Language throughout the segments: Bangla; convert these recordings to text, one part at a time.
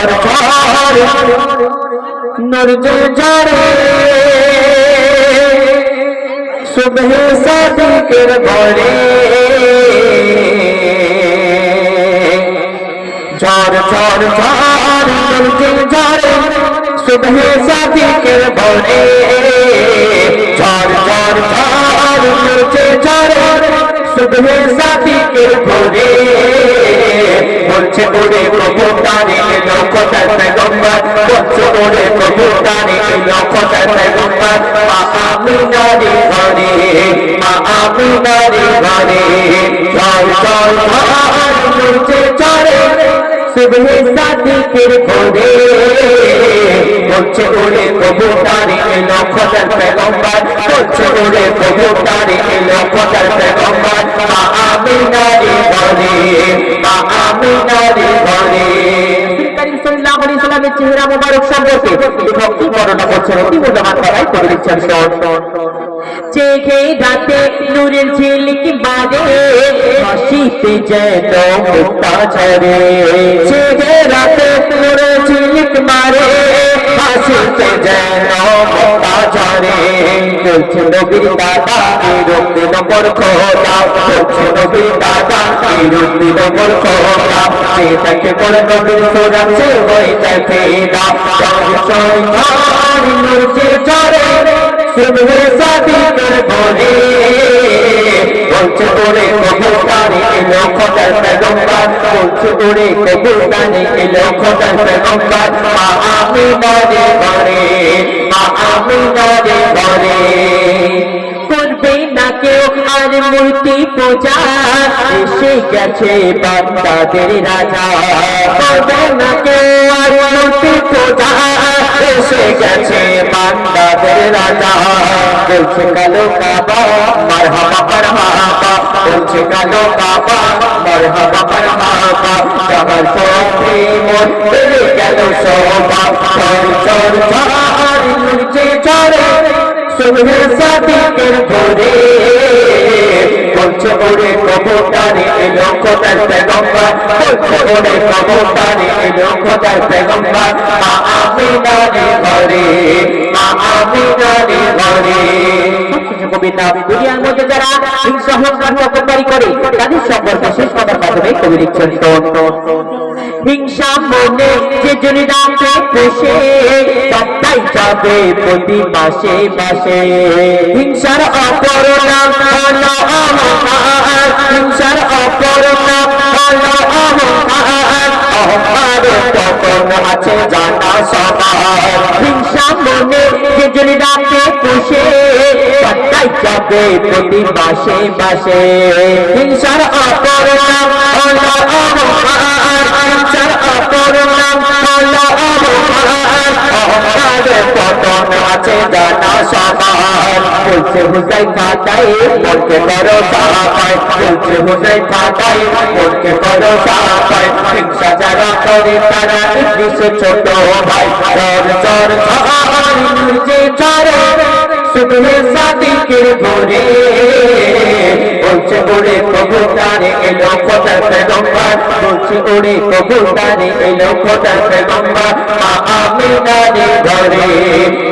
ঝড় ঝড় নূর যে ঝরে সুবহ সাদিকের ভোরে ঝড় ঝড় ঝড় নূর যে ঝরে সুবহ সাদিকের ভোরে ঝড় ঝড় ঝড় নূর যে ঝরে সুবহ সাদিকের ভোরে বলছে ওরে প্রভু তারে এলো খোদার পেগম্বর বলছে ওরে প্রভু তারে এলো খোদার পেগম্বর মা আমিনার ঘরে মা আমিনার ঘরে ঝড় ঝড় ঝড় নূর যে ঝরে সুবহ সাদিকের ভোরে বলছে ওরে প্রভু তারে এলো খোদার পেগম্বর বলছে ওরে প্রভু তারে এলো খোদার পেগম্বর মা আমিনার ঘরে মা আমিনার ঘরে সাল্লাল্লাহু আলাইহি ওয়াসাল্লামের চেহারা মোবারক সম্পর্কে লেখক কি বর্ণনা করছেন অতি মূল্যবান কথাই করে দিচ্ছেন চেখে রাতে নূরের ঝিলিক বাজে হাসিতে যেন মুক্তা ঝরে চেখে রাতে নূরের ঝিলিক মারে হাসিতে যেন মুক্তা ঝরে বলছে নবীর দাদা রূপ দিল মোর খোদা বলছে নবীর দাদা রূপ দিল মোর খোদা সে তাকে মোর নবীর সুরাতে হয়ে যাবে না ঝড় ঝড় নূর যে ঝরে সুবহ সাদিকের ভোরে বলছে ওরে প্রভু তারে এলো খোদার পেগম্বর বলছে ওরে প্রভু তারে এলো খোদার পেগম্বর মা আমিনার ঘরে মা আমিনার ঘরে করবে না কেউ আর মূর্তি পূজা এসে গেছে বান্দাদের রাজা করবে না কেউ আর মূর্তি পূজা এসে গেছে বান্দাদের রাজা বলছে কালো কাবা মারহাবা মারহাবা বলছে কালো কাবা মারহাবা মারহাবা যাবার পথে মন পেয়ে গেল শোভা ঝড় ঝড় ঝড় নূর যে ঝরে সুবহ সাদিকের ভোরে বলছে ওরে প্রভু তারে এলো খোদার পেগম্বর বলছে ওরে প্রভু তারে এলো খোদার পেগম্বর মা আমিনার ঘরে মা আমিনার ঘরে কবিতা দুনিয়ার মধ্যে যারা হিংসা হত্যার পক্ষপাতী করে তাদের সম্পর্কে শেষ কথার মাধ্যমে কবি লিখছেন হিংসা মনে যে জন রাখে বসে তাই যাবে প্রতি মাসে মাসে হিংসার অপর নাম হলো অহংকার হিংসার অপর নাম হলো অহংকার অহংকার তখন আছে জানা সবার হিংসা মনে যে জন রাখে বসে তাই যাবে প্রতি মাসে মাসে হিংসার অপর নাম হলো অহংকার হিংসার অপর নাম হলো অহংকার অহংকারের পতন আছে জানা সবার বলছে হুযায়ফা তাই মনকে করো সাফাই বলছে হুযায়ফা তাই মনকে করো সাফাই হিংসা যারা করে তারা ইবলিস ছোট ভাই ঝড় ঝড় ঝড় নূর যে ঝরে সুবহ সাদিকের ভোরে বলছে ওরে প্রভু তারে এলো খোদার পেগম্বর বলছে ওরে প্রভু তারে এলো খোদার পেগম্বর মা আমিনার ঘরে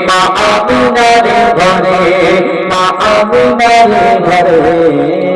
মা আমিনার ঘরে মা আমিনার ঘরে